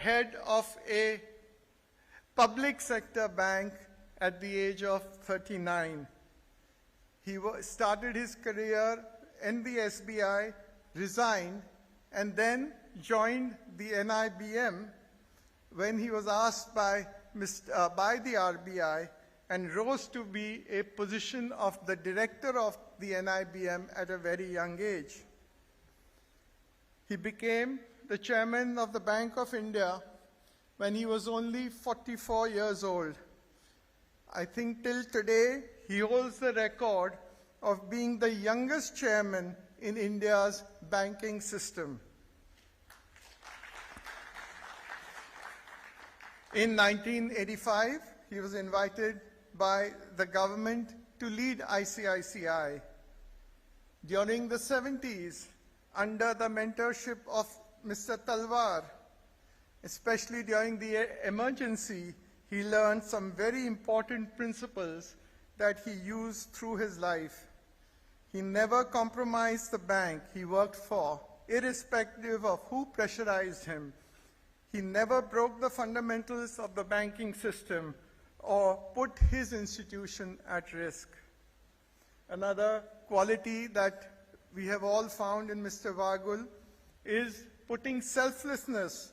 head of a public sector bank at the age of 39. He started his career in the SBI, resigned, and then joined the NIBM when he was asked by the RBI and rose to be a position of the director of the NIBM at a very young age. He became the chairman of the Bank of India when he was only 44 years old. I think till today, he holds the record of being the youngest chairman in India's banking system. In 1985, he was invited by the government to lead ICICI. During the 70s, under the mentorship of Mr. Talwar, especially during the emergency, he learned some very important principles that he used through his life. He never compromised the bank he worked for, irrespective of who pressurized him. He never broke the fundamentals of the banking system or put his institution at risk. Another quality that we have all found in Mr. Vagul is putting selflessness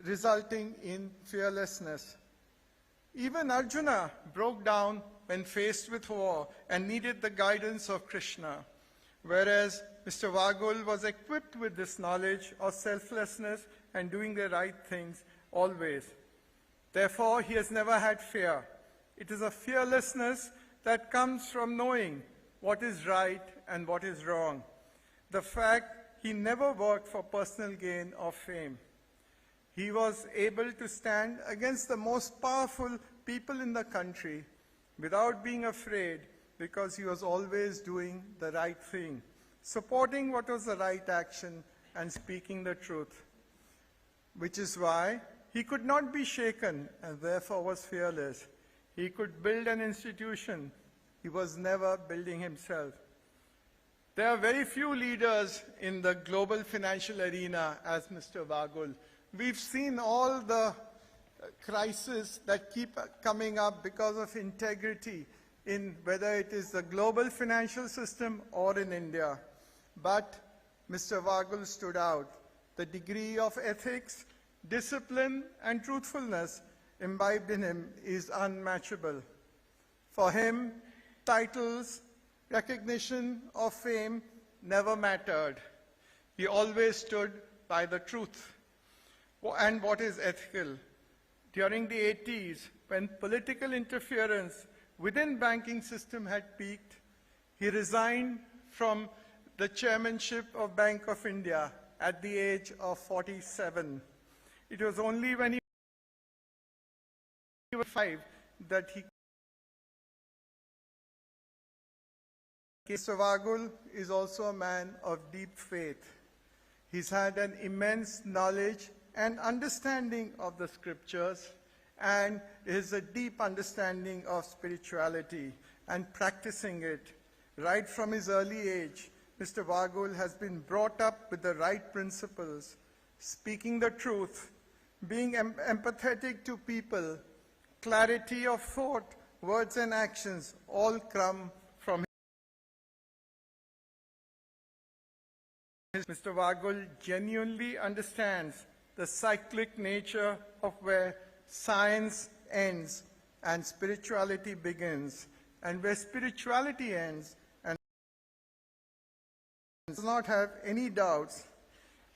resulting in fearlessness. Even Arjuna broke down when faced with war and needed the guidance of Krishna, whereas Mr. Vagul was equipped with this knowledge of selflessness and doing the right things always. Therefore, he has never had fear. It is a fearlessness that comes from knowing what is right and what is wrong. The fact he never worked for personal gain or fame. He was able to stand against the most powerful people in the country without being afraid because he was always doing the right thing, supporting what was the right action and speaking the truth, which is why he could not be shaken and therefore was fearless. He could build an institution. He was never building himself. There are very few leaders in the global financial arena as Mr. Vagul. We've seen all the crises that keep coming up because of integrity in whether it is the global financial system or in India. But Mr. Vagul stood out. The degree of ethics, discipline, and truthfulness imbibed in him is unmatchable. For him, titles, recognition, or fame never mattered. He always stood by the truth and what is ethical. During the 80s, when political interference within banking system had peaked, he resigned from the chairmanship of Bank of India at the age of 47. It was only when he was 5 that he Mr. Vagul is also a man of deep faith. He's had an immense knowledge and understanding of the scriptures, and is a deep understanding of spirituality and practicing it. Right from his early age, Mr. Vagul has been brought up with the right principles, speaking the truth, being empathetic to people, clarity of thought, words and actions, all come from Mr. Vagul genuinely understands the cyclic nature of where science ends and spirituality begins, and where spirituality ends and does not have any doubts.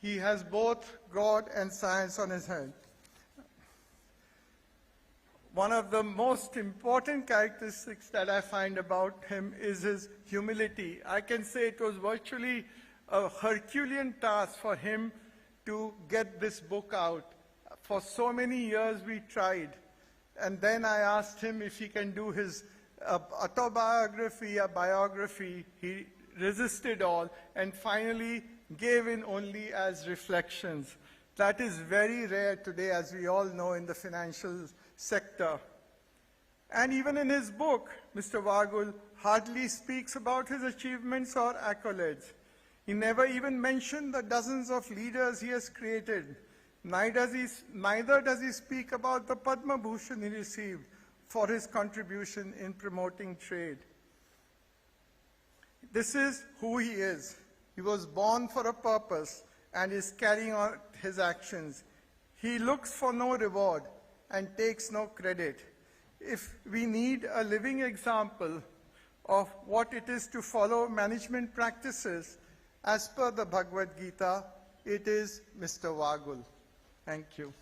He has both God and science on his head. One of the most important characteristics that I find about him is his humility. I can say it was virtually a Herculean task for him to get this book out. For so many years we tried. And then I asked him if he can do his autobiography, a biography. He resisted all and finally gave in only as reflections. That is very rare today, as we all know, in the financial sector. And even in his book, Mr. Vagul hardly speaks about his achievements or accolades. He never even mentioned the dozens of leaders he has created, Neither does he speak about the Padma Bhushan he received for his contribution in promoting trade. This is who he is. He was born for a purpose and is carrying out his actions. He looks for no reward and takes no credit. If we need a living example of what it is to follow management practices as per the Bhagavad Gita, it is Mr. Vagul. Thank you.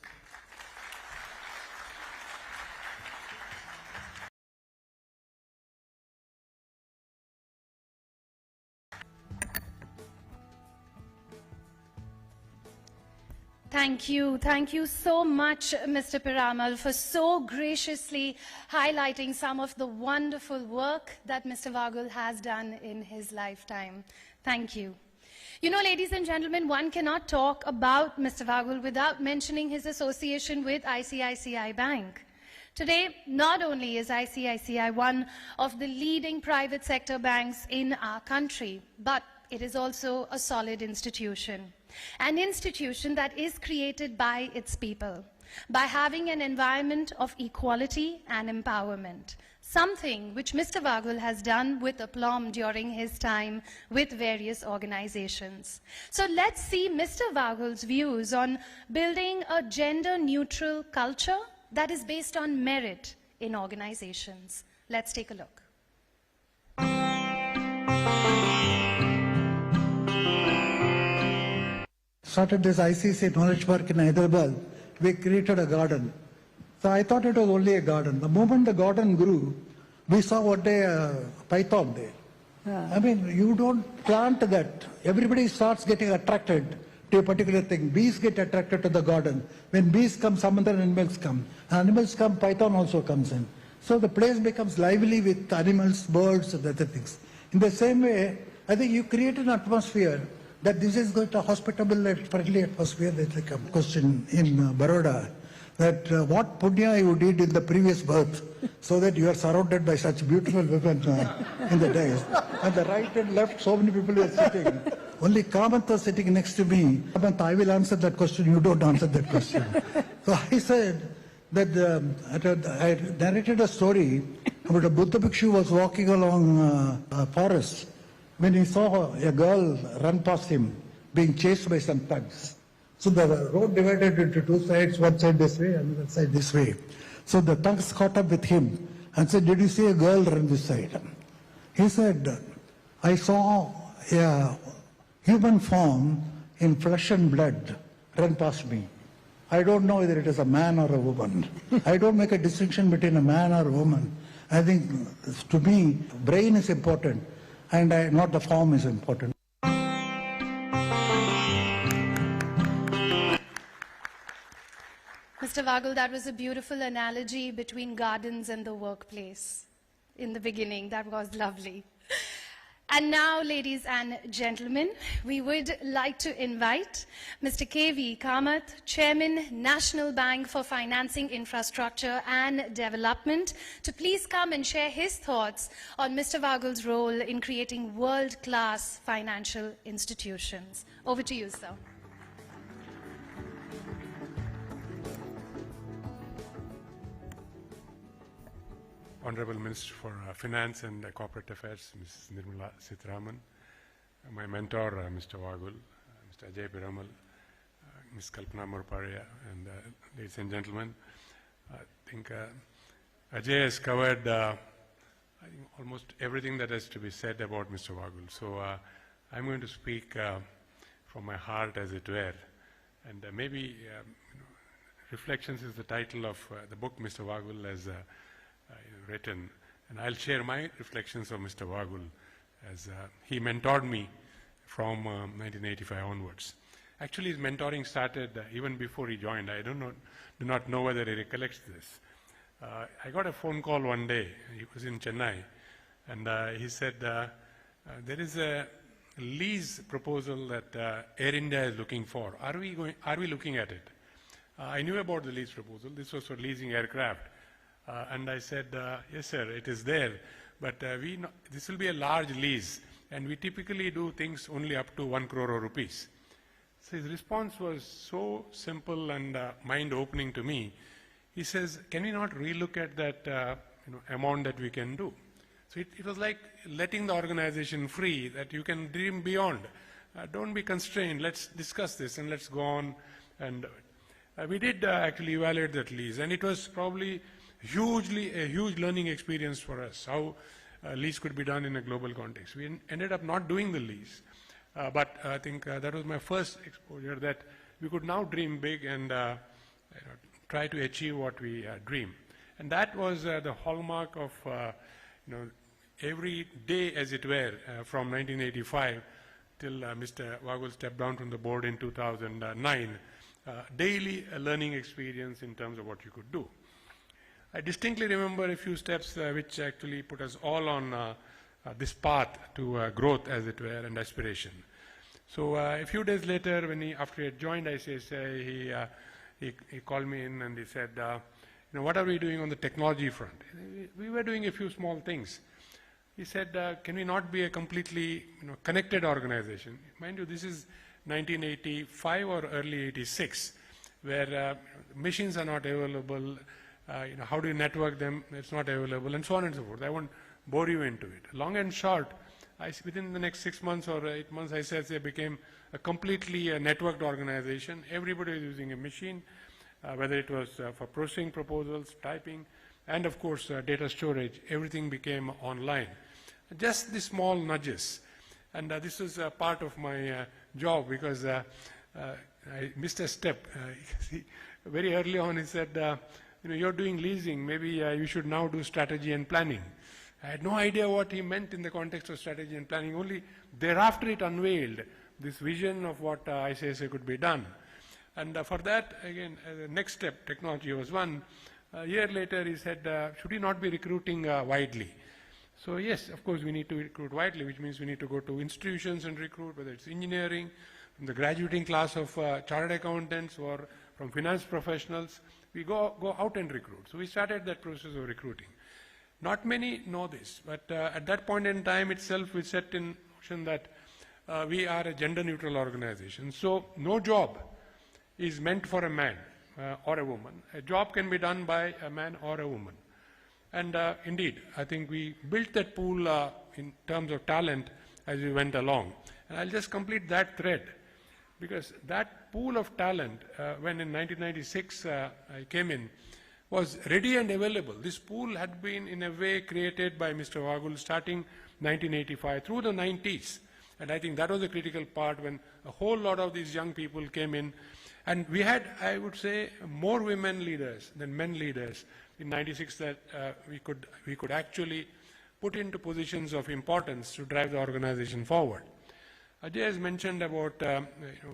Thank you. Thank you so much, Mr. Piramal, for so graciously highlighting some of the wonderful work that Mr. Vagul has done in his lifetime. Thank you. You know, ladies and gentlemen, one cannot talk about Mr. Vagul without mentioning his association with ICICI Bank. Today, not only is ICICI one of the leading private sector banks in our country, but it is also a solid institution. An institution that is created by its people, by having an environment of equality and empowerment, something which Mr. Vagul has done with aplomb during his time with various organizations. So let's see Mr. Vagul's views on building a gender-neutral culture that is based on merit in organizations. Let's take a look. Started this ICICI Knowledge Park in Hyderabad, we created a garden. So I thought it was only a garden. The moment the garden grew, we saw one day a python there. Yeah. I mean, you don't plant that. Everybody starts getting attracted to a particular thing. Bees get attracted to the garden. When bees come, some other animals come. Animals come, python also comes in. So the place becomes lively with animals, birds, and other things. In the same way, I think you create an atmosphere that this is going to hospitable and friendly atmosphere. There's like a question in Baroda that what punya you did in the previous birth so that you are surrounded by such beautiful women in the days. And the right and left, so many people are sitting. Only Kamath was sitting next to me. Kamath, I will answer that question, you don't answer that question. So I said that I narrated a story about a Buddha Bhikshu was walking along a forest when he saw a girl run past him being chased by some thugs. So the road divided into two sides, one side this way, another side this way. So the thugs caught up with him and said, did you see a girl run this side? He said, I saw a human form in flesh and blood run past me. I don't know whether it is a man or a woman. I don't make a distinction between a man or a woman. I think, to me, brain is important. And not the form is important. Mr. Vagul, that was a beautiful analogy between gardens and the workplace. In the beginning, that was lovely. And now, ladies and gentlemen, we would like to invite Mr. K.V. Kamath, Chairman, National Bank for Financing Infrastructure and Development, to please come and share his thoughts on Mr. Vagul's role in creating world-class financial institutions. Over to you, sir. Honorable Minister for Finance and Corporate Affairs, Ms. Nirmala Sitharaman, my mentor, Mr. Vagul, Mr. Ajay Piramal, Ms. Kalpana Morparia, and ladies and gentlemen, I think Ajay has covered I think almost everything that has to be said about Mr. Vagul. So I'm going to speak from my heart, as it were, and maybe Reflections is the title of the book Mr. Vagul has written, and I'll share my reflections of Mr. Vagul as he mentored me from 1985 onwards. Actually, his mentoring started even before he joined. I do not know whether he recollects this. I got a phone call one day. He was in Chennai, and he said, there is a lease proposal that Air India is looking for. Are we looking at it? I knew about the lease proposal. This was for leasing aircraft. And I said, yes, sir, it is there. But this will be a large lease, and we typically do things only up to 1 crore rupees. So his response was so simple and mind-opening to me. He says, can we not relook at that amount that we can do? So it was like letting the organization free, that you can dream beyond. Don't be constrained. Let's discuss this and let's go on. And we did actually evaluate that lease, and it was probably a huge learning experience for us, how lease could be done in a global context. We ended up not doing the lease, but I think that was my first exposure, that we could now dream big and try to achieve what we dream. And that was the hallmark of every day, as it were, from 1985 till Mr. Vagul stepped down from the board in 2009. Daily learning experience in terms of what you could do. I distinctly remember a few steps which actually put us all on this path to growth, as it were, and aspiration. So a few days later, after he had joined ICICI, he called me in and he said, what are we doing on the technology front? We were doing a few small things. He said, can we not be a completely connected organization? Mind you, this is 1985 or early 86, where machines are not available. How do you network them? It's not available, and so on and so forth. I won't bore you into it. Long and short, within the next 6 months or 8 months, ICICI became a completely networked organization. Everybody was using a machine, whether it was for processing proposals, typing, and of course data storage. Everything became online. Just the small nudges. And this was part of my job, because I missed a step. Very early on he said, you're doing leasing, maybe you should now do strategy and planning. I had no idea what he meant in the context of strategy and planning. Only thereafter it unveiled this vision of what ICICI could be done. And for that, again, the next step, technology was one. A year later he said, should we not be recruiting widely? So yes, of course we need to recruit widely, which means we need to go to institutions and recruit, whether it's engineering, from the graduating class of chartered accountants, or from finance professionals. We go out and recruit. So we started that process of recruiting. Not many know this, but at that point in time itself we set in motion that we are a gender-neutral organization. So no job is meant for a man or a woman. A job can be done by a man or a woman. And indeed, I think we built that pool in terms of talent as we went along. And I'll just complete that thread, because that pool of talent, when in 1996 I came in, was ready and available. This pool had been in a way created by Mr. Vagul starting 1985 through the 90s. And I think that was a critical part, when a whole lot of these young people came in. And we had, I would say, more women leaders than men leaders in 96 that we could actually put into positions of importance to drive the organization forward. Ajay has mentioned about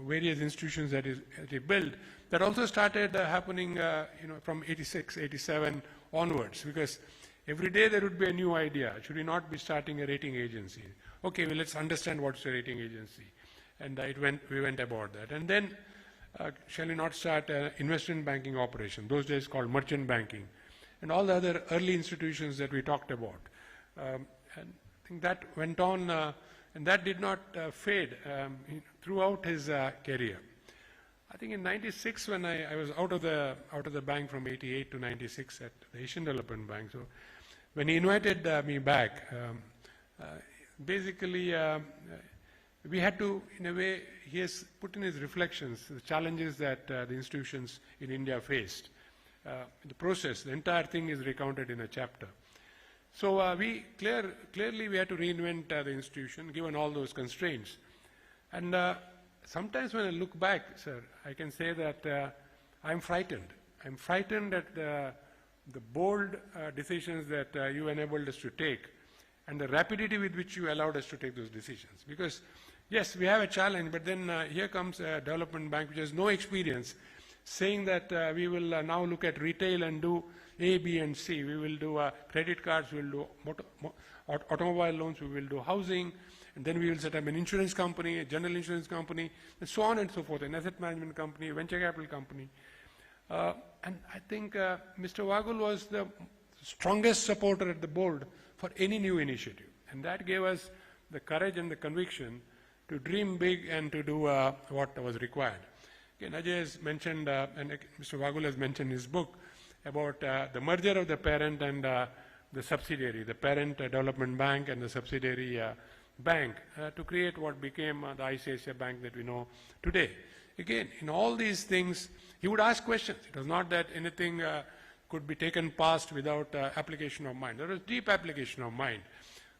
various institutions that he built. That also started happening from 86, 87 onwards, because every day there would be a new idea. Should we not be starting a rating agency? Okay, well, let's understand what's a rating agency. And we went about that. And then shall we not start an investment banking operation, those days called merchant banking, and all the other early institutions that we talked about. And I think that went on, and that did not fade throughout his career. I think in 96, when I was out of the bank from 88 to 96 at the Asian Development Bank, so when he invited me back, basically we had to, in a way, he has put in his reflections the challenges that the institutions in India faced. The process, the entire thing is recounted in a chapter. So clearly we had to reinvent the institution, given all those constraints. And sometimes when I look back, sir, I can say that I'm frightened. I'm frightened at the bold decisions that you enabled us to take, and the rapidity with which you allowed us to take those decisions. Because, yes, we have a challenge, but then here comes a development bank which has no experience, saying that we will now look at retail and do A, B, and C. We will do credit cards, we will do automobile loans, we will do housing, and then we will set up an insurance company, a general insurance company, and so on and so forth, an asset management company, a venture capital company. And I think Mr. Vagul was the strongest supporter at the board for any new initiative. And that gave us the courage and the conviction dream big and to do what was required. Again, Ajay has mentioned, and Mr. Vagul has mentioned in his book about the merger of the parent and the subsidiary, the parent development bank and the subsidiary bank to create what became the ICICI Bank that we know today. Again, in all these things, he would ask questions. It was not that anything could be taken past without application of mind. There was deep application of mind.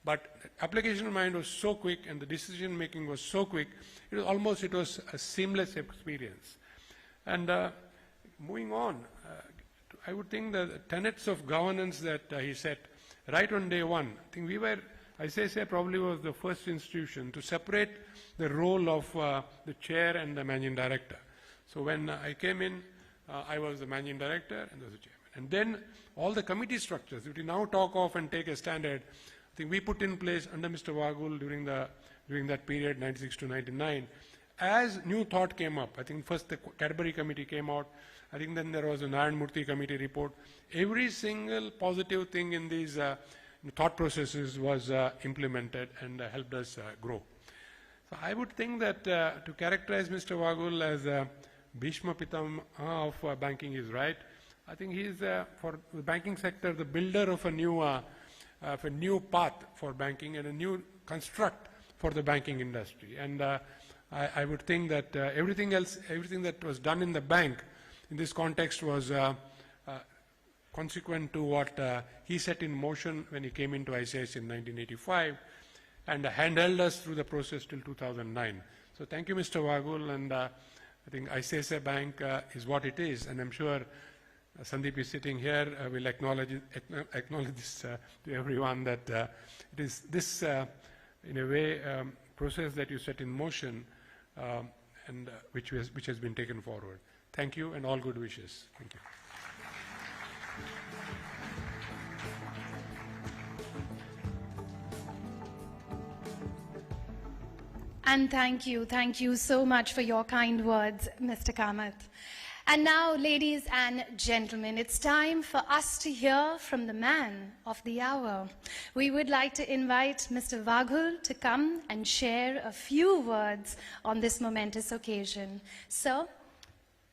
But application of mind was so quick and the decision making was so quick, it was a seamless experience. And moving on, I would think the tenets of governance that he set right on day one, I think ICICI probably was the first institution to separate the role of the chair and the managing director. So when I came in, I was the managing director and there was the chairman. And then all the committee structures, which we now talk of and take as standard, I think we put in place under Mr. Vagul during that period, 96 to 99. As new thought came up, I think first the Cadbury committee came out, I think then there was a Narayanan Murthy committee report. Every single positive thing in these thought processes was implemented and helped us grow. So I would think that to characterize Mr. Vagul as Bhishma Pitama of banking is right. I think he is, for the banking sector, the builder of a new path for banking and a new construct for the banking industry. And I would think that everything that was done in the bank in this context was consequent to what he set in motion when he came into ICICI in 1985 and handheld us through the process till 2009. So thank you, Mr. Vagul, and I think ICICI Bank is what it is, and I'm sure Sandeep is sitting here, will acknowledge this to everyone that it is this, in a way, process that you set in motion and which has been taken forward. Thank you and all good wishes. Thank you. And thank you so much for your kind words, Mr. Kamath. And now, ladies and gentlemen, it's time for us to hear from the man of the hour. We would like to invite Mr. Vaghul to come and share a few words on this momentous occasion. Sir,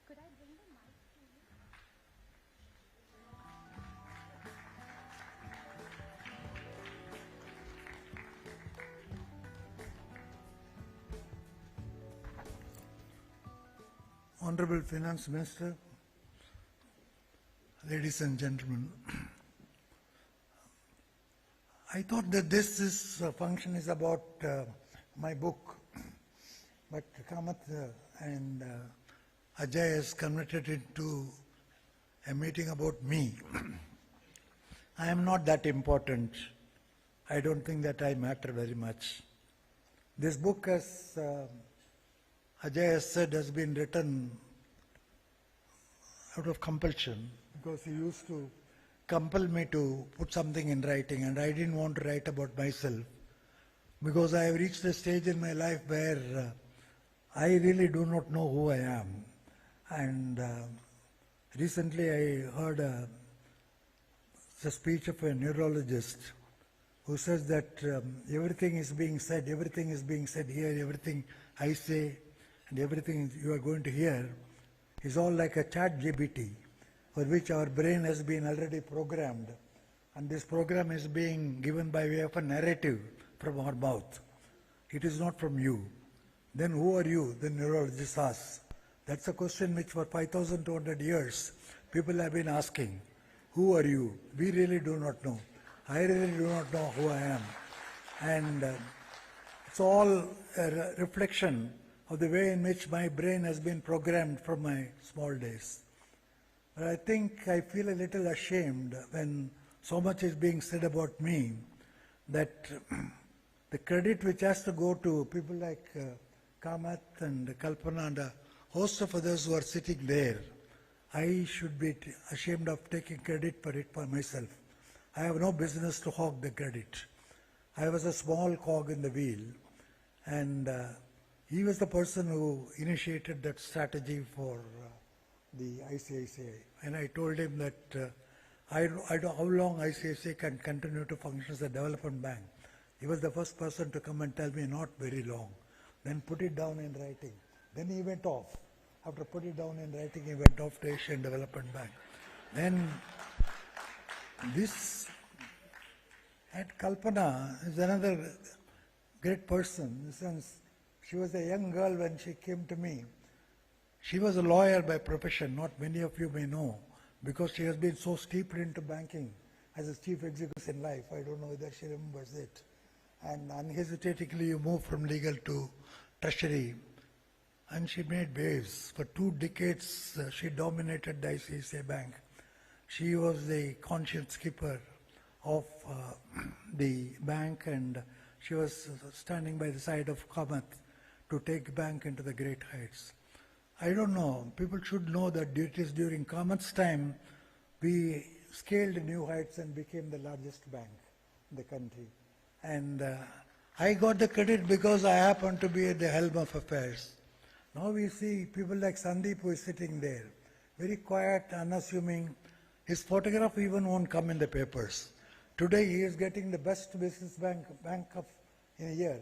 could I bring the mic to you? Honorable Finance Minister, ladies and gentlemen, I thought that this function is about my book, but Kamath and Ajay has converted it to a meeting about me. I am not that important. I don't think that I matter very much. This book, as Ajay has said, has been written out of compulsion because he used to compel me to put something in writing, and I didn't want to write about myself because I have reached a stage in my life where I really do not know who I am. And recently I heard a speech of a neurologist who says that everything is being said here, everything I say, and everything you are going to hear is all like a chat GPT for which our brain has been already programmed, and this program is being given by way of a narrative from our mouth. It is not from you. Then who are you? The neurologist asks. That's a question which for 5,200 years people have been asking. Who are you? We really do not know. I really do not know who I am. And it's all a reflection of the way in which my brain has been programmed from my small days. But I think I feel a little ashamed when so much is being said about me that the credit which has to go to people like Kamath and Kalpana and a host of others who are sitting there, I should be ashamed of taking credit for it for myself. I have no business to hog the credit. I was a small cog in the wheel, and he was the person who initiated that strategy for the ICICI. And I told him that I don't know how long ICICI can continue to function as a development bank. He was the first person to come and tell me not very long. then put it down in writing. Then he went off. After put it down in writing, he went off to Asian Development Bank. Then this, and Kalpana is another great person, in the sense she was a young girl when she came to me. She was a lawyer by profession, not many of you may know, because she has been so steeped into banking as a chief executive in life. I don't know whether she remembers it. And unhesitatingly you moved from legal to treasury. And she made waves. For 2 decades she dominated the ICICI Bank. She was the conscience keeper of the bank, and she was standing by the side of Kamath to take the bank into the great heights. I don't know, people should know that it is during Kamath's time we scaled new heights and became the largest bank in the country. And I got the credit because I happened to be at the helm of affairs. Now we see people like Sandeep who is sitting there, very quiet, unassuming. His photograph even won't come in the papers. Today he is getting the best business bank of in a year.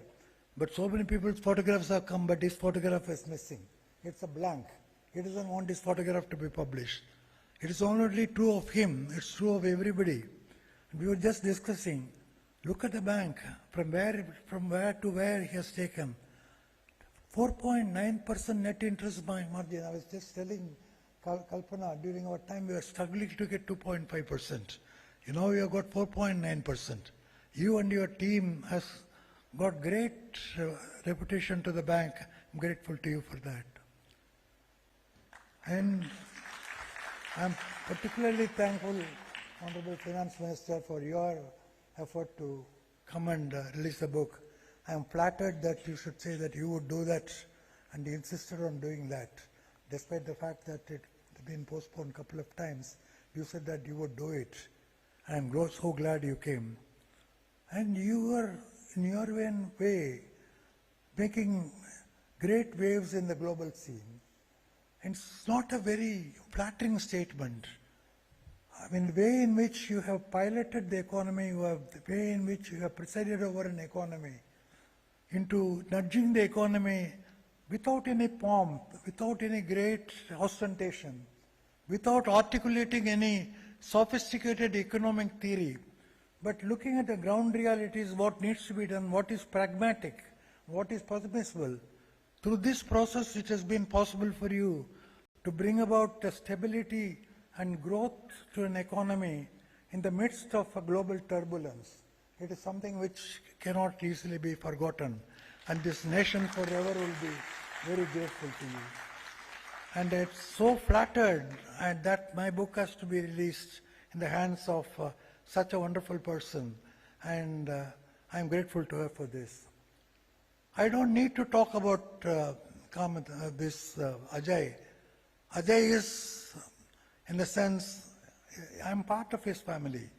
But so many people's photographs have come, but his photograph is missing. It's a blank. He doesn't want his photograph to be published. It is only true of him, it's true of everybody. And we were just discussing, look at the bank, from where to where he has taken. 4.9% net interest margin. I was just telling Kalpana, during our time we were struggling to get 2.5%. You know, you have got 4.9%. You and your team has got great reputation to the bank. I'm grateful to you for that. And I'm particularly thankful, Honorable Finance Minister, for your effort to come and release the book. I am flattered that you should say that you would do that, and you insisted on doing that. Despite the fact that it had been postponed a couple of times, you said that you would do it. I am so glad you came. And you were, in your own way, making great waves in the global scene. And it's not a very flattering statement. I mean, the way in which you have piloted the economy, the way in which you have presided over an economy, into nudging the economy without any pomp, without any great ostentation, without articulating any sophisticated economic theory, but looking at the ground realities, what needs to be done, what is pragmatic, what is permissible. Through this process, it has been possible for you to bring about a stability and growth to an economy in the midst of a global turbulence. It is something which cannot easily be forgotten, and this nation forever will be very grateful to you. And it's so flattered that my book has to be released in the hands of such a wonderful person, and I'm grateful to her for this. I don't need to talk about Ajay. Ajay is, in the sense, I'm part of his family.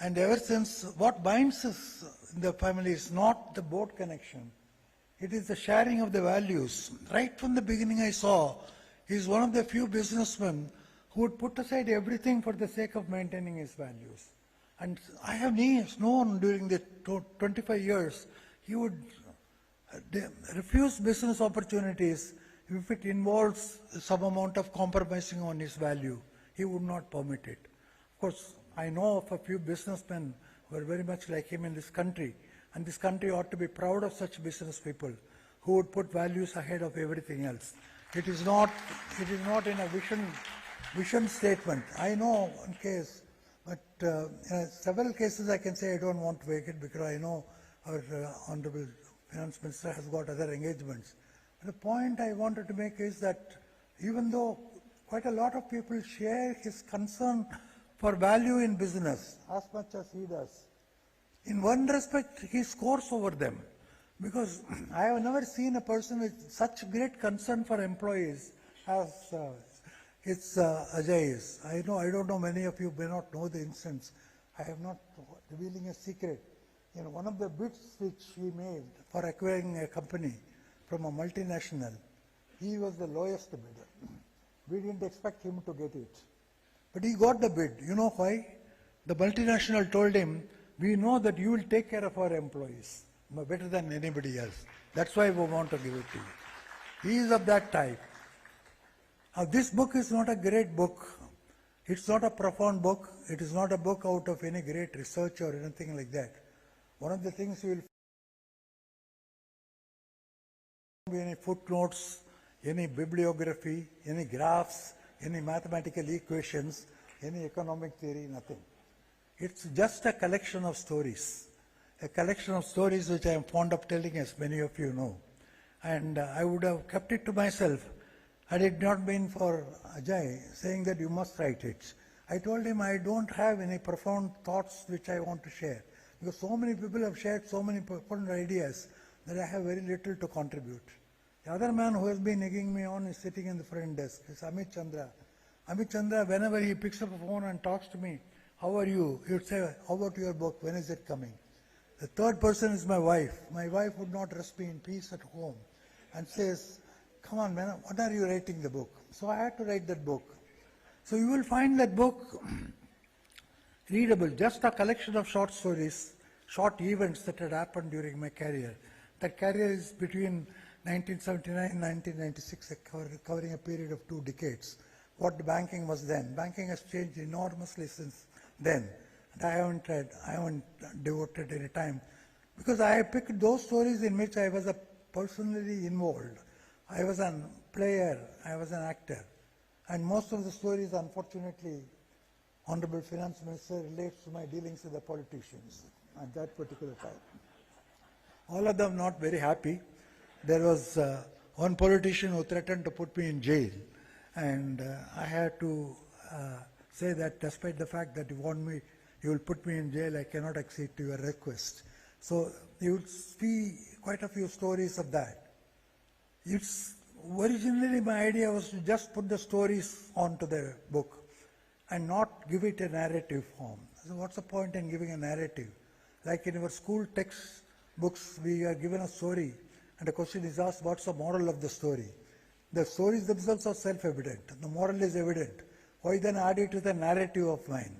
And ever since, what binds us in the family is not the board connection. It is the sharing of the values. Right from the beginning I saw, he's one of the few businessmen who would put aside everything for the sake of maintaining his values. And I have known during the 25 years, he would refuse business opportunities if it involves some amount of compromising on his value. He would not permit it. Of course, I know of a few businessmen who are very much like him in this country, and this country ought to be proud of such business people who would put values ahead of everything else. It is not in a vision statement. I know one case, but in several cases I can say I don't want to make it because I know our Honorable Finance Minister has got other engagements. The point I wanted to make is that even though quite a lot of people share his concern for value in business as much as he does, in one respect he scores over them, because I have never seen a person with such great concern for employees as Ajay is. I don't know, many of you may not know the instance. I am not revealing a secret. One of the bids which he made for acquiring a company from a multinational, he was the lowest bidder. We didn't expect him to get it. But he got the bid. You know why? The multinational told him, we know that you will take care of our employees. better than anybody else. That's why we want to give it to you. He is of that type. Now, this book is not a great book. It's not a profound book. It is not a book out of any great research or anything like that. One of the things you will find any footnotes, any bibliography, any graphs, any mathematical equations, any economic theory, nothing. It's just a collection of stories. A collection of stories which I am fond of telling, as many of you know. And I would have kept it to myself had it not been for Ajay saying that you must write it. I told him I don't have any profound thoughts which I want to share, because so many people have shared so many profound ideas that I have very little to contribute. The other man who has been egging me on is sitting in the front desk. It's Amit Chandra. Amit Chandra, whenever he picks up a phone and talks to me, how are you? He would say, how about your book? When is it coming? The third person is my wife. My wife would not rest me in peace at home and says, come on, man, when are you writing the book? So I had to write that book. So you will find that book readable, just a collection of short stories, short events that had happened during my career. That career is between 1979 and 1996, covering a period of 2 decades. What banking was then. Banking has changed enormously since then. And I haven't devoted any time, because I picked those stories in which I was personally involved. I was a player, I was an actor. And most of the stories, unfortunately, Honorable Finance Minister, relates to my dealings with the politicians at that particular time. All of them not very happy. There was one politician who threatened to put me in jail. And I had to say that despite the fact that you will put me in jail, I cannot accede to your request. So you will see quite a few stories of that. Originally my idea was to just put the stories onto the book and not give it a narrative form. So what's the point in giving a narrative? Like in our school textbooks, we are given a story and the question is asked, what's the moral of the story? The stories themselves are self-evident. The moral is evident. Why then add it with a narrative of mine?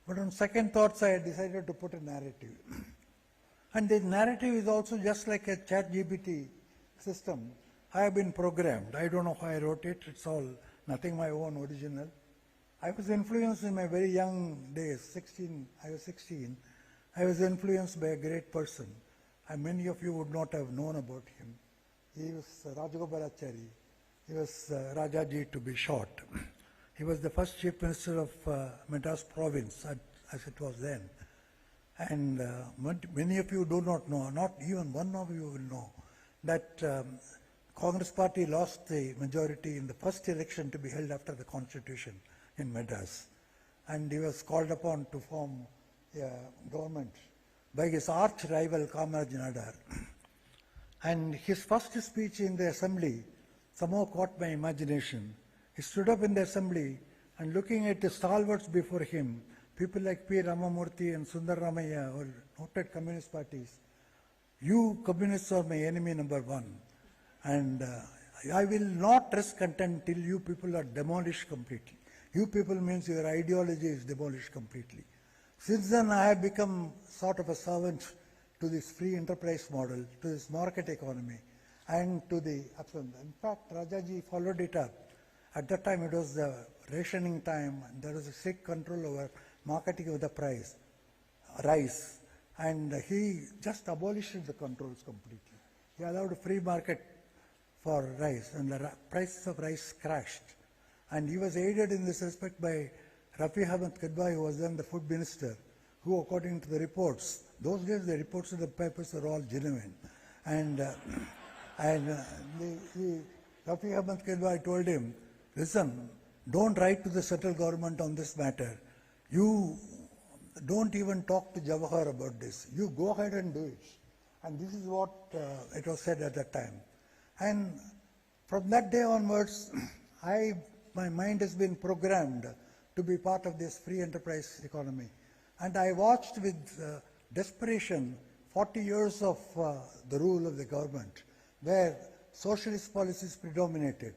But on second thoughts, I decided to put a narrative. And the narrative is also just like a ChatGPT system. I have been programmed. I don't know why I wrote it. It's all nothing my own original. I was influenced in my very young days, I was 16. I was influenced by a great person. And many of you would not have known about him. He was Rajagopalachari. He was Rajaji to be short. He was the first Chief Minister of Madras Province, as it was then. And many of you do not know, not even one of you will know, that Congress party lost the majority in the first election to be held after the Constitution in Madras. And he was called upon to form a government by his arch rival Kamaraj Nadar. And his first speech in the assembly somehow caught my imagination. He stood up in the assembly and looking at the stalwarts before him, people like P. Ramamurthy and Sundar Ramaiah, or noted communist parties, you communists are my enemy number one. And I will not rest content till you people are demolished completely. You people means your ideology is demolished completely. Since then, I have become sort of a servant to this free enterprise model, to this market economy, and to the upside. In fact, Rajaji followed it up. At that time, it was the rationing time, and there was a strict control over marketing of the rice, and he just abolished the controls completely. He allowed a free market for rice, and the prices of rice crashed. And he was aided in this respect by Rafi Ahmed Kadbai, who was then the food minister, who, according to the reports, those days the reports of the papers were all genuine. And Rafi Ahmed Kadbai told him, listen, don't write to the central government on this matter. You don't even talk to Jawahar about this. You go ahead and do it. And this is what it was said at that time. And from that day onwards, my mind has been programmed to be part of this free enterprise economy. And I watched with desperation 40 years of the rule of the government, where socialist policies predominated.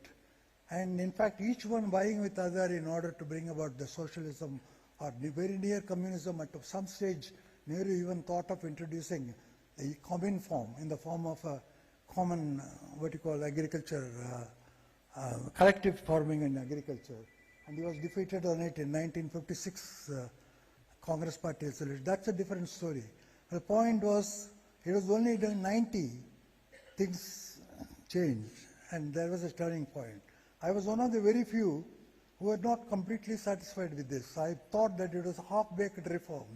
And in fact, each one vying with other in order to bring about the socialism or very near communism. At some stage, Nehru even thought of introducing the common form, in the form of a common, what you call agriculture, collective farming and agriculture. And he was defeated on it in 1956 Congress Party resolution. That's a different story. The point was, it was only in 90 things changed, and there was a turning point. I was one of the very few who were not completely satisfied with this. I thought that it was a half-baked reform,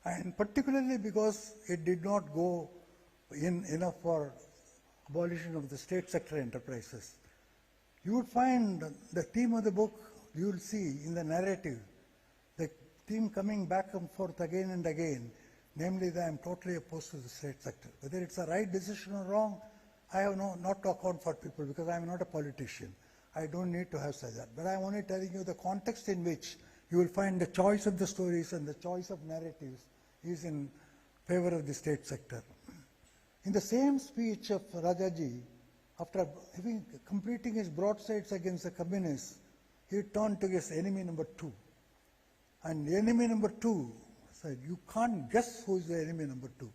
and particularly because it did not go in enough for abolition of the state sector enterprises. You would find the theme of the book, you will see in the narrative, the theme coming back and forth again and again, namely that I am totally opposed to the state sector. Whether it's a right decision or wrong, I have not to account for people because I am not a politician. I don't need to have said that. But I am only telling you the context in which you will find the choice of the stories and the choice of narratives is in favor of the state sector. In the same speech of Rajaji, after completing his broadsides against the communists, he turned to his enemy number 2. And the enemy number 2 said, you can't guess who is the enemy number 2.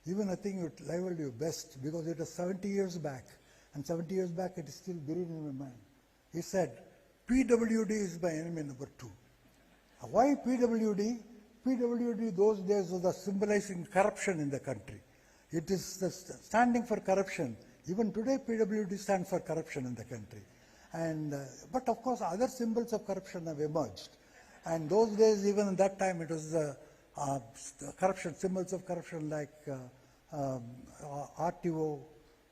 Even I think it leveled you best because it was 70 years back. And 70 years back it is still buried in my mind. He said, PWD is my enemy number 2. Why PWD? PWD those days was the symbolizing corruption in the country. It is the standing for corruption. Even today PWD stands for corruption in the country. And, but of course other symbols of corruption have emerged. And those days, even at that time, it was corruption, symbols of corruption like RTO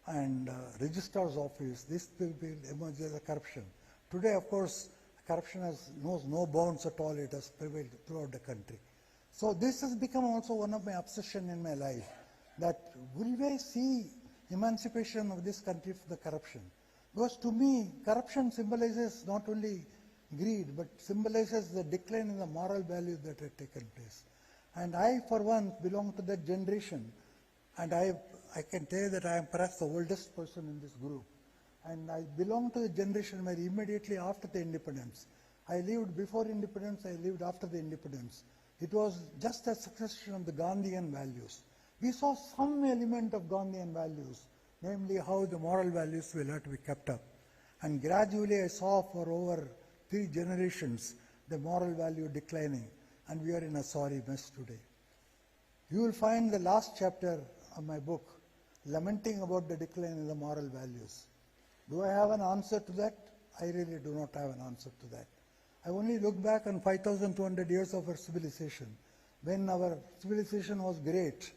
and registrar's office. This will emerge as a corruption. Today, of course, corruption knows no bounds at all. It has prevailed throughout the country. So this has become also one of my obsession in my life, that will we see emancipation of this country from the corruption? Because to me, corruption symbolizes not only greed, but symbolizes the decline in the moral values that have taken place. And I, for one, belong to that generation. And I can tell you that I am perhaps the oldest person in this group. And I belong to the generation where immediately after the independence, I lived before independence, I lived after the independence. It was just a succession of the Gandhian values. We saw some element of Gandhian values, namely how the moral values will have to be kept up. And gradually I saw for over 3 generations the moral value declining, and we are in a sorry mess today. You will find the last chapter of my book lamenting about the decline in the moral values. Do I have an answer to that? I really do not have an answer to that. I only look back on 5,200 years of our civilization, when our civilization was great,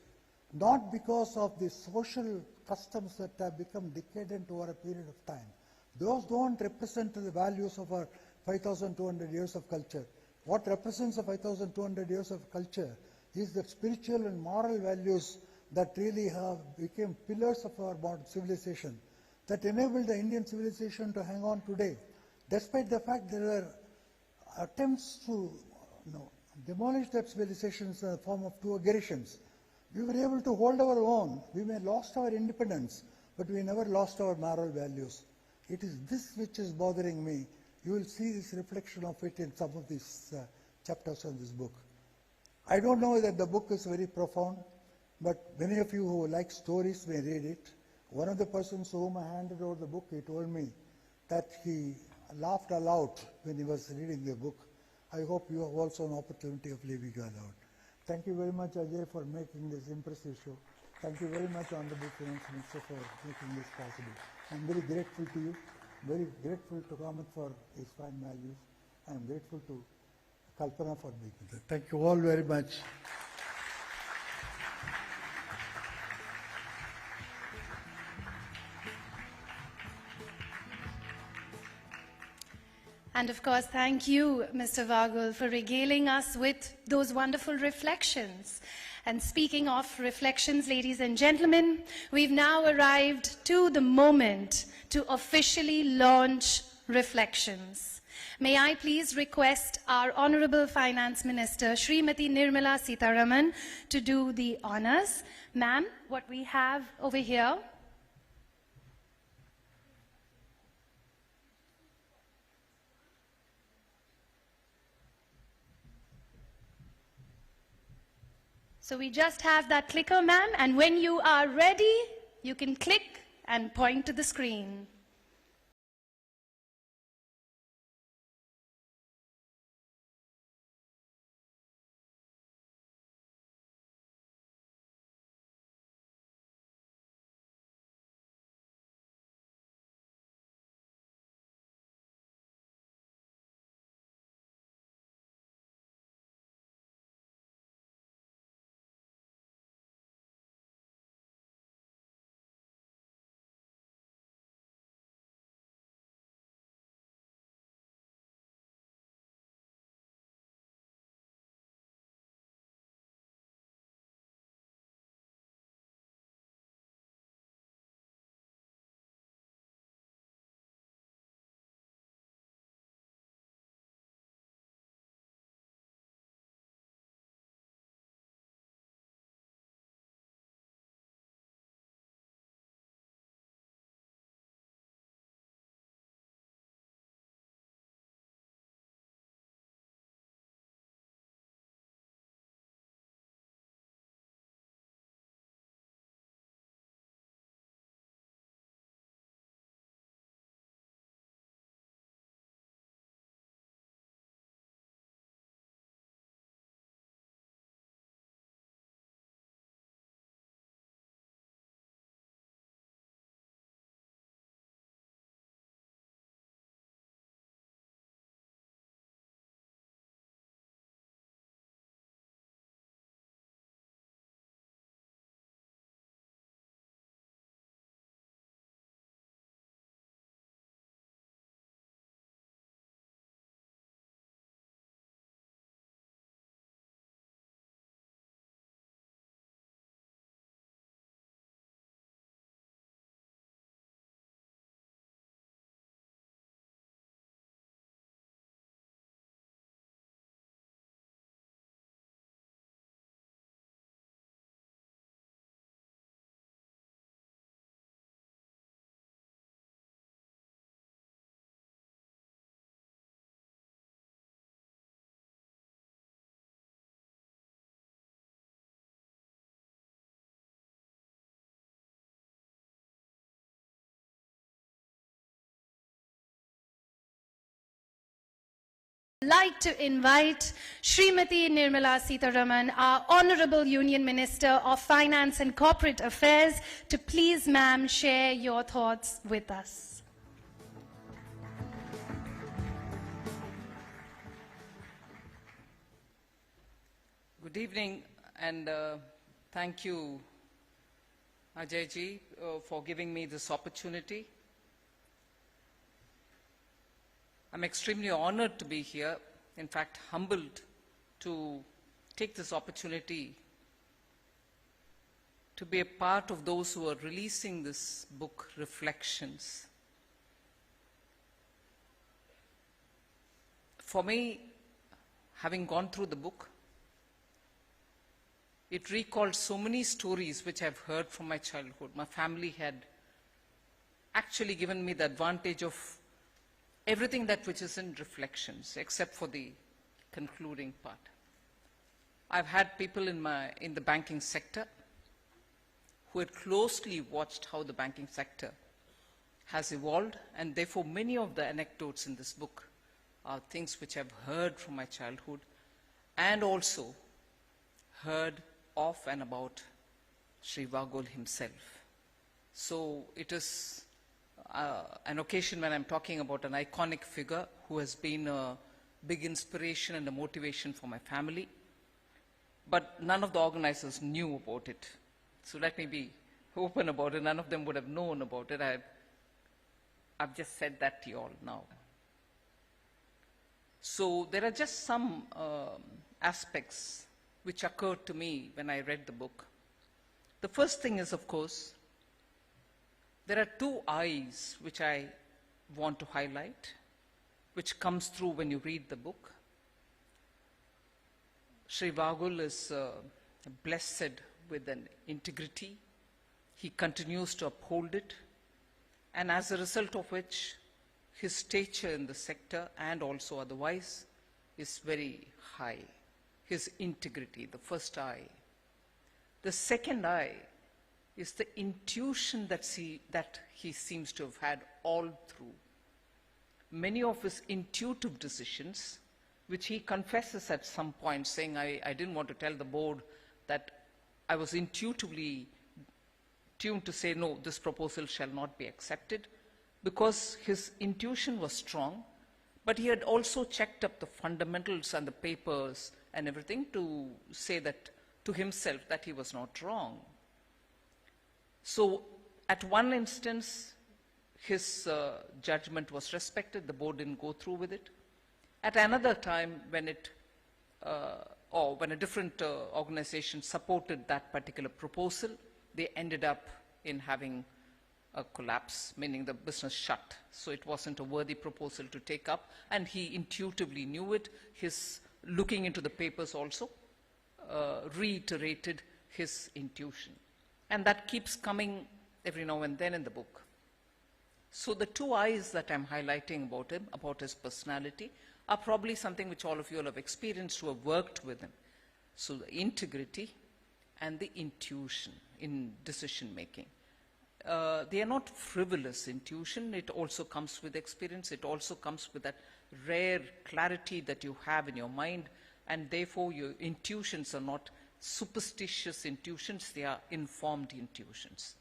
not because of the social customs that have become decadent over a period of time. Those don't represent the values of our 5,200 years of culture. What represents the 5,200 years of culture is the spiritual and moral values that really have become pillars of our modern civilization, that enabled the Indian civilization to hang on today, despite the fact there were attempts to demolish that civilization in the form of 2 aggressions. We were able to hold our own. We may have lost our independence, but we never lost our moral values. It is this which is bothering me. You will see this reflection of it in some of these chapters of this book. I don't know that the book is very profound, but many of you who like stories may read it. One of the persons to whom I handed over the book, he told me that he laughed aloud when he was reading the book. I hope you have also an opportunity of leaving aloud. Thank you very much, Ajay, for making this impressive show. Thank you very much, Honorable Finance Minister, for making this possible. I'm very grateful to you, very grateful to Ramat for his fine values. I'm grateful to Kalpana for making that. Thank you all very much. And of course, thank you, Mr. Vagul, for regaling us with those wonderful reflections. And speaking of reflections, ladies and gentlemen, we've now arrived to the moment to officially launch Reflections. May I please request our Honorable Finance Minister, Srimati Nirmala Sitharaman, to do the honors. Ma'am, what we have over here. So So we just have that clicker, ma'am, and when you are ready, you can click and point to the screen. Like to invite Srimati Nirmala Sitharaman, our Honorable Union Minister of Finance and Corporate Affairs, to please, ma'am, share your thoughts with us. Good evening, and thank you, Ajay ji, for giving me this opportunity. I'm extremely honored to be here, in fact, humbled to take this opportunity to be a part of those who are releasing this book, Reflections. For me, having gone through the book, it recalled so many stories which I've heard from my childhood. My family had actually given me the advantage of everything that which is in Reflections, except for the concluding part. I've had people in the banking sector who had closely watched how the banking sector has evolved, and therefore many of the anecdotes in this book are things which I've heard from my childhood and also heard of and about Sri Vagul himself. So it is an occasion when I'm talking about an iconic figure who has been a big inspiration and a motivation for my family. But none of the organizers knew about it. So let me be open about it. None of them would have known about it. I've just said that to you all now. So there are just some aspects which occurred to me when I read the book. The first thing is, of course, there are two I's which I want to highlight, which comes through when you read the book. Sri Vagul is blessed with an integrity. He continues to uphold it, and as a result of which, his stature in the sector and also otherwise is very high. His integrity, the first I. The second I is the intuition that he seems to have had all through. Many of his intuitive decisions, which he confesses at some point, saying, I didn't want to tell the board that I was intuitively tuned to say, no, this proposal shall not be accepted, because his intuition was strong, but he had also checked up the fundamentals and the papers and everything to say that to himself that he was not wrong. So at one instance, his judgment was respected, the board didn't go through with it. At another time, when a different organization supported that particular proposal, they ended up in having a collapse, meaning the business shut. So it wasn't a worthy proposal to take up, and he intuitively knew it. His looking into the papers also reiterated his intuition. And that keeps coming every now and then in the book. So the two I's that I'm highlighting about him, about his personality, are probably something which all of you will have experienced who have worked with him. So the integrity and the intuition in decision making. They are not frivolous intuition. It also comes with experience. It also comes with that rare clarity that you have in your mind, and therefore your intuitions are not superstitious intuitions, they are informed intuitions.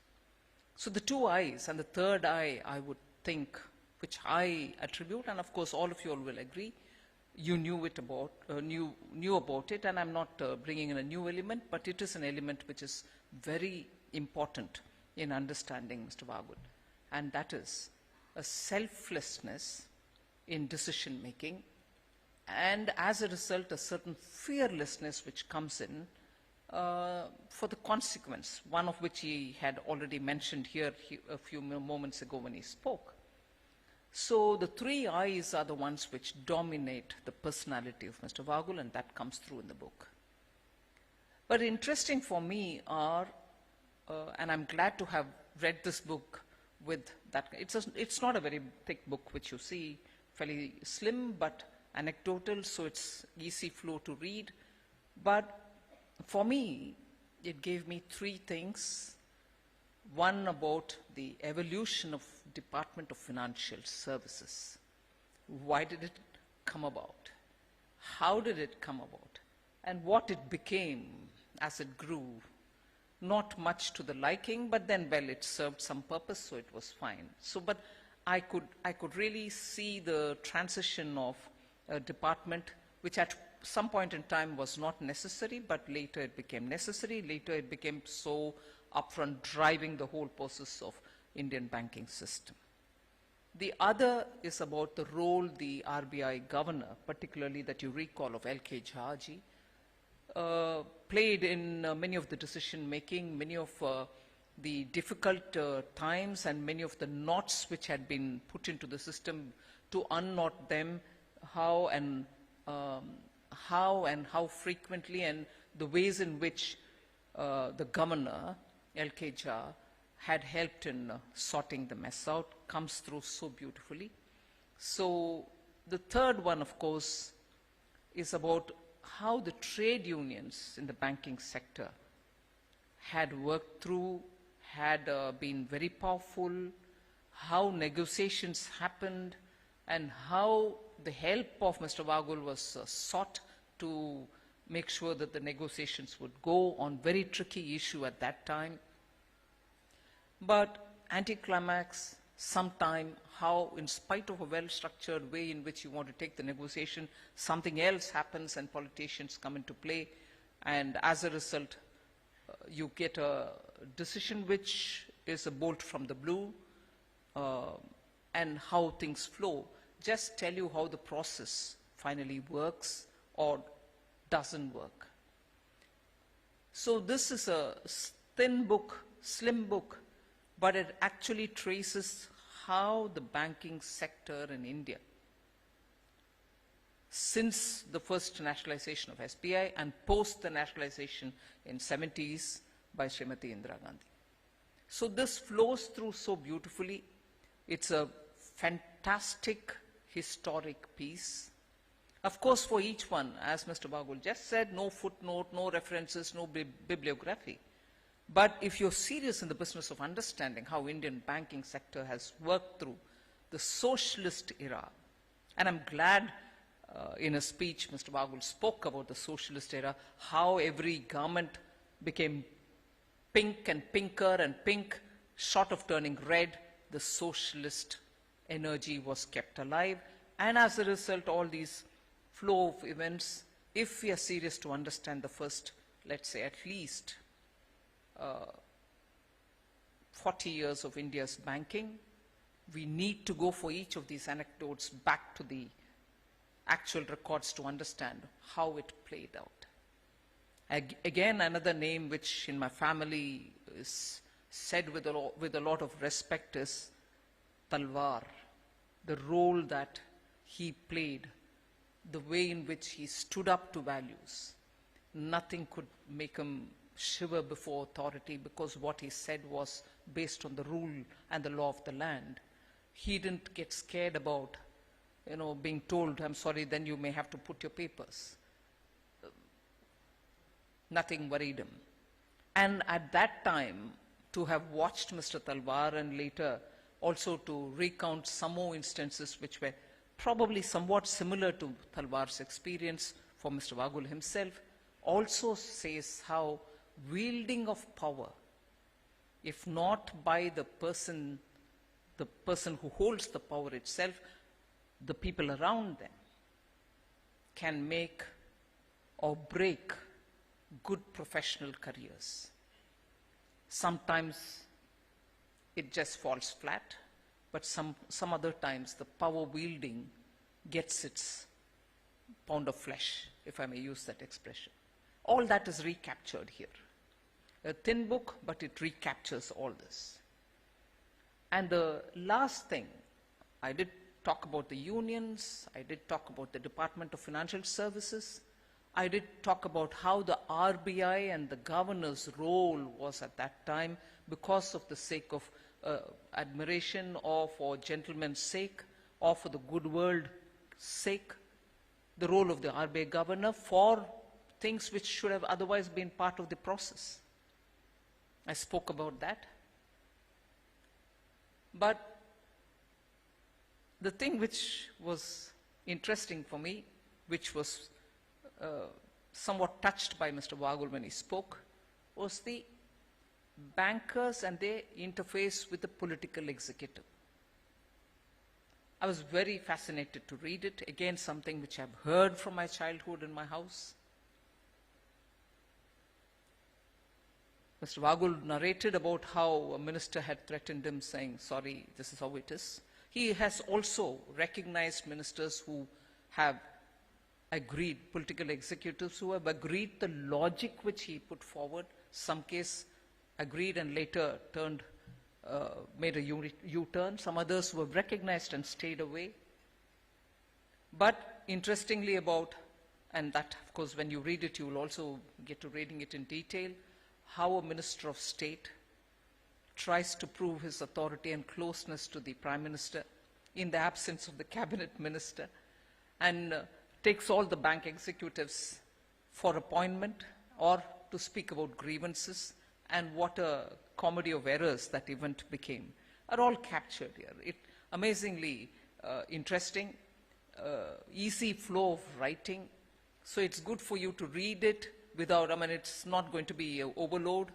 So the two I's, and the third I would think, which I attribute, and of course all of you all will agree, you knew about it, and I'm not bringing in a new element, but it is an element which is very important in understanding Mr. Vaghul, and that is a selflessness in decision making, and as a result a certain fearlessness which comes in for the consequence, one of which he had already mentioned here a few moments ago when he spoke. So the three I's are the ones which dominate the personality of Mr. Vaghul, and that comes through in the book. But interesting for me are, and I'm glad to have read this book with that, it's not a very thick book which you see, fairly slim but anecdotal, so it's easy flow to read. But for me, it gave me three things. One about the evolution of Department of Financial Services. Why did it come about? How did it come about? And what it became as it grew. Not much to the liking, but then, well, it served some purpose, so it was fine. So, but I could really see the transition of a department which at some point in time was not necessary, but later it became necessary. Later it became so upfront, driving the whole process of Indian banking system. The other is about the role the RBI governor, particularly that you recall of L.K. Jhaji, played in many of the decision making, many of the difficult times, and many of the knots which had been put into the system to unknot them, how and how frequently, and the ways in which the governor, L.K. Jha, had helped in sorting the mess out, comes through so beautifully. So the third one, of course, is about how the trade unions in the banking sector had worked through, had been very powerful, how negotiations happened, and how the help of Mr. Vaghul was sought to make sure that the negotiations would go on very tricky issue at that time. But anticlimax, sometime, how in spite of a well-structured way in which you want to take the negotiation, something else happens and politicians come into play, and as a result, you get a decision which is a bolt from the blue, and how things flow. Just tell you how the process finally works or doesn't work. So this is a thin book, slim book, but it actually traces how the banking sector in India, since the first nationalization of SBI and post the nationalization in 70s by Srimati Indira Gandhi. So this flows through so beautifully. It's a fantastic historic piece. Of course, for each one, as Mr. Vagul just said, no footnote, no references, no bibliography. But if you're serious in the business of understanding how Indian banking sector has worked through the socialist era, and I'm glad in a speech Mr. Vagul spoke about the socialist era, how every government became pink and pinker and pink, short of turning red, the socialist energy was kept alive. And as a result, all these flow of events, if we are serious to understand the first, let's say at least 40 years of India's banking, we need to go for each of these anecdotes back to the actual records to understand how it played out. Again, another name which in my family is said with a lot of respect is Talwar. The role that he played, the way in which he stood up to values. Nothing could make him shiver before authority because what he said was based on the rule and the law of the land. He didn't get scared about, being told, I'm sorry, then you may have to put your papers. Nothing worried him. And at that time, to have watched Mr. Talwar and later also to recount some more instances which were probably somewhat similar to Talwar's experience for Mr. Vagul himself, also says how wielding of power, if not by the person who holds the power itself, the people around them can make or break good professional careers. Sometimes it just falls flat, but some other times the power wielding gets its pound of flesh, if I may use that expression. All that is recaptured here. A thin book, but it recaptures all this. And the last thing, I did talk about the unions, I did talk about the Department of Financial Services, I did talk about how the RBI and the governor's role was at that time because of the sake of admiration or for gentlemen's sake or for the good world sake, the role of the RBI governor for things which should have otherwise been part of the process. I spoke about that. But the thing which was interesting for me, which was somewhat touched by Mr. Vagul when he spoke, was the bankers and their interface with the political executive. I was very fascinated to read it. Again, something which I've heard from my childhood in my house. Mr. Vagul narrated about how a minister had threatened him saying, sorry, this is how it is. He has also recognized ministers who have agreed, political executives who have agreed the logic which he put forward, some case agreed and later made a U-turn, some others who have recognized and stayed away. But interestingly and that of course when you read it you will also get to reading it in detail, how a minister of state tries to prove his authority and closeness to the Prime Minister in the absence of the cabinet minister and takes all the bank executives for appointment or to speak about grievances, and what a comedy of errors that event became are all captured here. Amazingly interesting, easy flow of writing, so it's good for you to read it without, it's not going to be overload.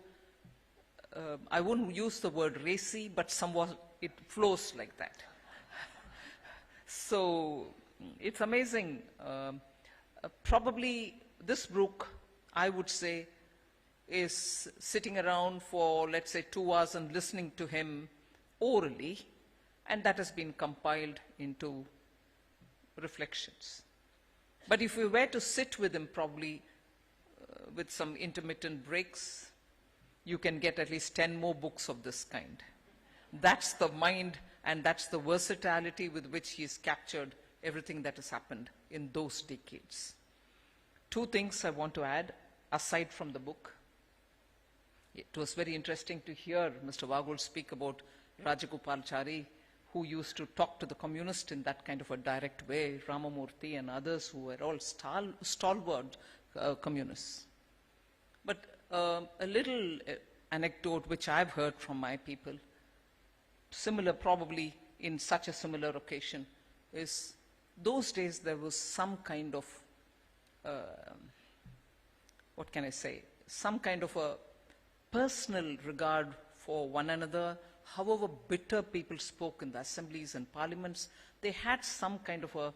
I wouldn't use the word racy, but somewhat it flows like that. So it's amazing. Probably this book, I would say, is sitting around for, let's say, 2 hours and listening to him orally, and that has been compiled into reflections. But if we were to sit with him probably with some intermittent breaks, you can get at least 10 more books of this kind. That's the mind and that's the versatility with which he's captured everything that has happened in those decades. 2 things I want to add aside from the book. It was very interesting to hear Mr. Vagul speak about Rajagopalachari, who used to talk to the communists in that kind of a direct way, Ramamurthy and others who were all stalwart communists. But a little anecdote which I've heard from my people, similar probably in such a similar occasion, is those days there was some kind of, what can I say, some kind of a personal regard for one another. However bitter people spoke in the assemblies and parliaments, they had some kind of a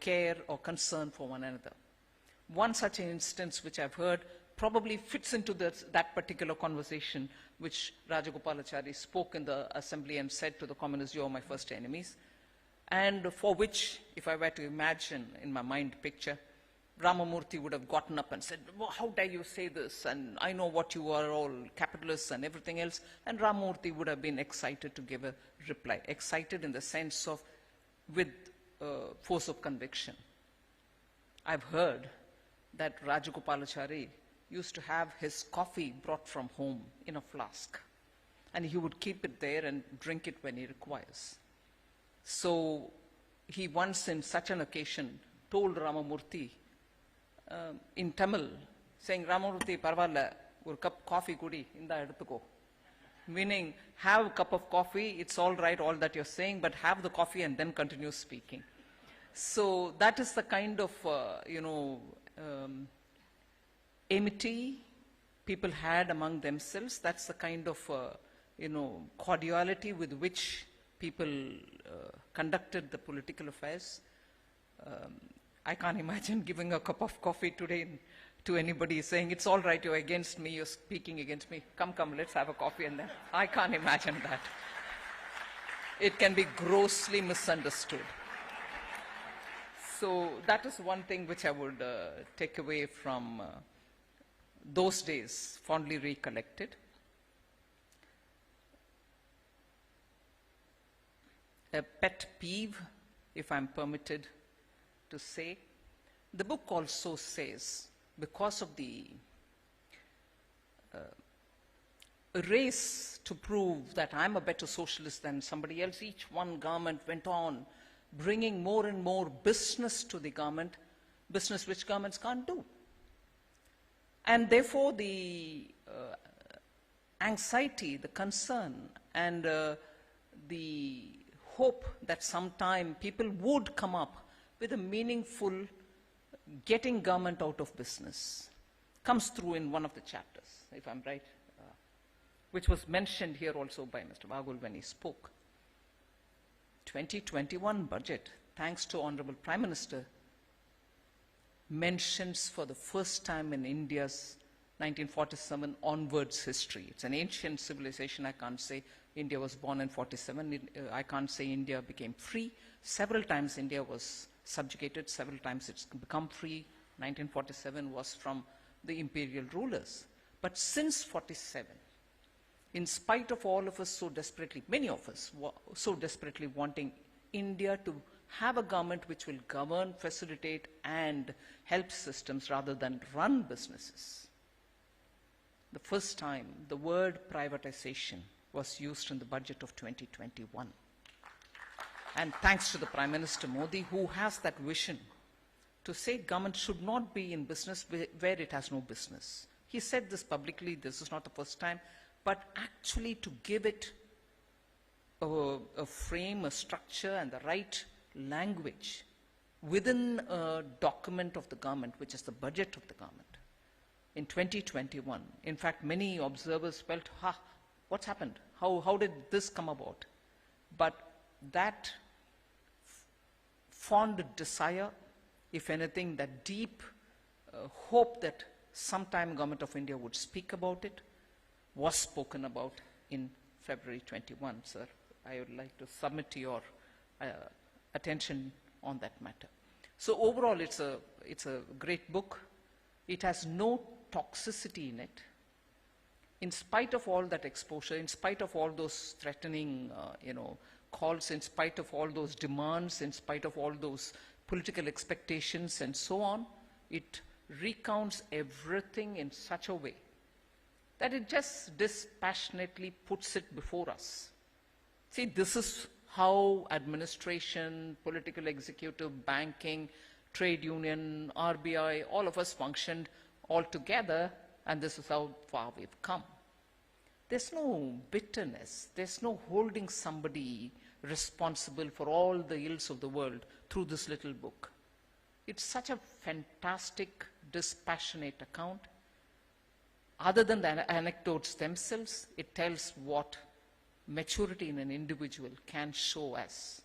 care or concern for one another. One such instance which I've heard probably fits into that particular conversation which Rajagopalachari spoke in the assembly and said to the communists, "You are my first enemies," and for which, if I were to imagine in my mind picture, Ramamurthy would have gotten up and said, "Well, how dare you say this? And I know what you are all, capitalists and everything else." And Ramamurthy would have been excited to give a reply. Excited in the sense of with force of conviction. I've heard that Rajagopalachari used to have his coffee brought from home in a flask. And he would keep it there and drink it when he requires. So he once in such an occasion told Ramamurthy in Tamil, saying, "Ramamurthy, parvalla, or cup coffee kudi, inda eduthuko." Meaning, have a cup of coffee, it's all right, all that you're saying, but have the coffee and then continue speaking. So that is the kind of, amity people had among themselves. That's the kind of, cordiality with which people conducted the political affairs. I can't imagine giving a cup of coffee today to anybody saying, "It's all right, you're against me, you're speaking against me. Come, let's have a coffee," and then I can't imagine that. It can be grossly misunderstood. So that is one thing which I would take away from those days, fondly recollected. A pet peeve, if I'm permitted to say. The book also says, because of the race to prove that I'm a better socialist than somebody else, each one government went on bringing more and more business to the government, business which governments can't do. And therefore the anxiety, the concern, and the hope that sometime people would come up with a meaningful getting government out of business comes through in one of the chapters, if I'm right, which was mentioned here also by Mr. Vagul when he spoke. 2021 budget, thanks to Honorable Prime Minister, mentions for the first time in India's 1947 onwards history. It's an ancient civilization. I can't say India was born in 47. I can't say India became free. Several times India was subjugated. Several times it's become free. 1947 was from the imperial rulers. But since 47, in spite of all of us so desperately, many of us so desperately wanting India to have a government which will govern, facilitate, and help systems rather than run businesses, the first time the word privatization was used in the budget of 2021. And thanks to the Prime Minister Modi, who has that vision to say government should not be in business where it has no business. He said this publicly, this is not the first time, but actually to give it a frame, a structure, and the right language within a document of the government, which is the budget of the government, in 2021. In fact, many observers felt, what's happened? How did this come about? But that fond desire, if anything, that deep hope that sometime Government of India would speak about it, was spoken about in February 21, sir. I would like to submit to your attention on that matter. So overall, it's a great book. It has no toxicity in it. In spite of all that exposure, in spite of all those threatening, calls, in spite of all those demands, in spite of all those political expectations and so on, it recounts everything in such a way that it just dispassionately puts it before us. See, this is how administration, political executive, banking, trade union, RBI, all of us functioned all together, and this is how far we've come. There's no bitterness. There's no holding somebody responsible for all the ills of the world through this little book. It's such a fantastic, dispassionate account. Other than the anecdotes themselves, it tells what maturity in an individual can show us.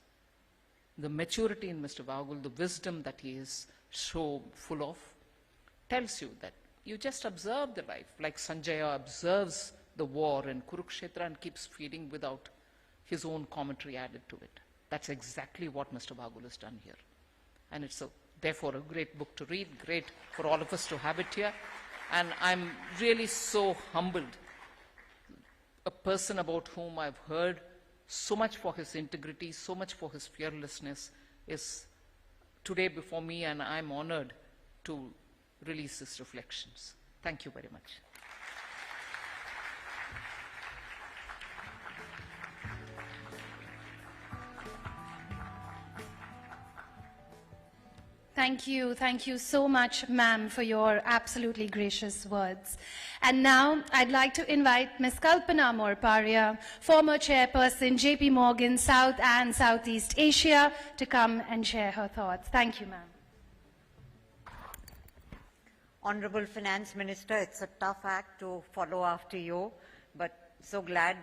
The maturity in Mr. Vagul, the wisdom that he is so full of, tells you that you just observe the life, like Sanjaya observes the war in Kurukshetra and keeps feeding without his own commentary added to it. That's exactly what Mr. Vagul has done here. And it's therefore a great book to read, great for all of us to have it here. And I'm really so humbled. A person about whom I've heard so much for his integrity, so much for his fearlessness, is today before me, and I'm honored to release his reflections. Thank you very much. Thank you so much, ma'am, for your absolutely gracious words. And now I'd like to invite Ms. Kalpana Morparia, former chairperson, JP Morgan, South and Southeast Asia, to come and share her thoughts. Thank you, ma'am. Honorable Finance Minister, it's a tough act to follow after you, but so glad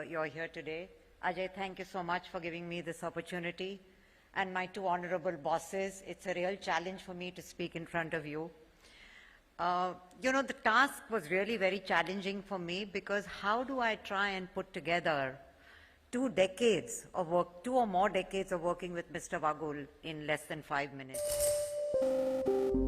you're here today. Ajay, thank you so much for giving me this opportunity. And my two honorable bosses, it's a real challenge for me to speak in front of you. You know, the task was really very challenging for me, because how do I try and put together 2 decades of work, 2 or more decades of working with Mr. Vagul in less than 5 minutes?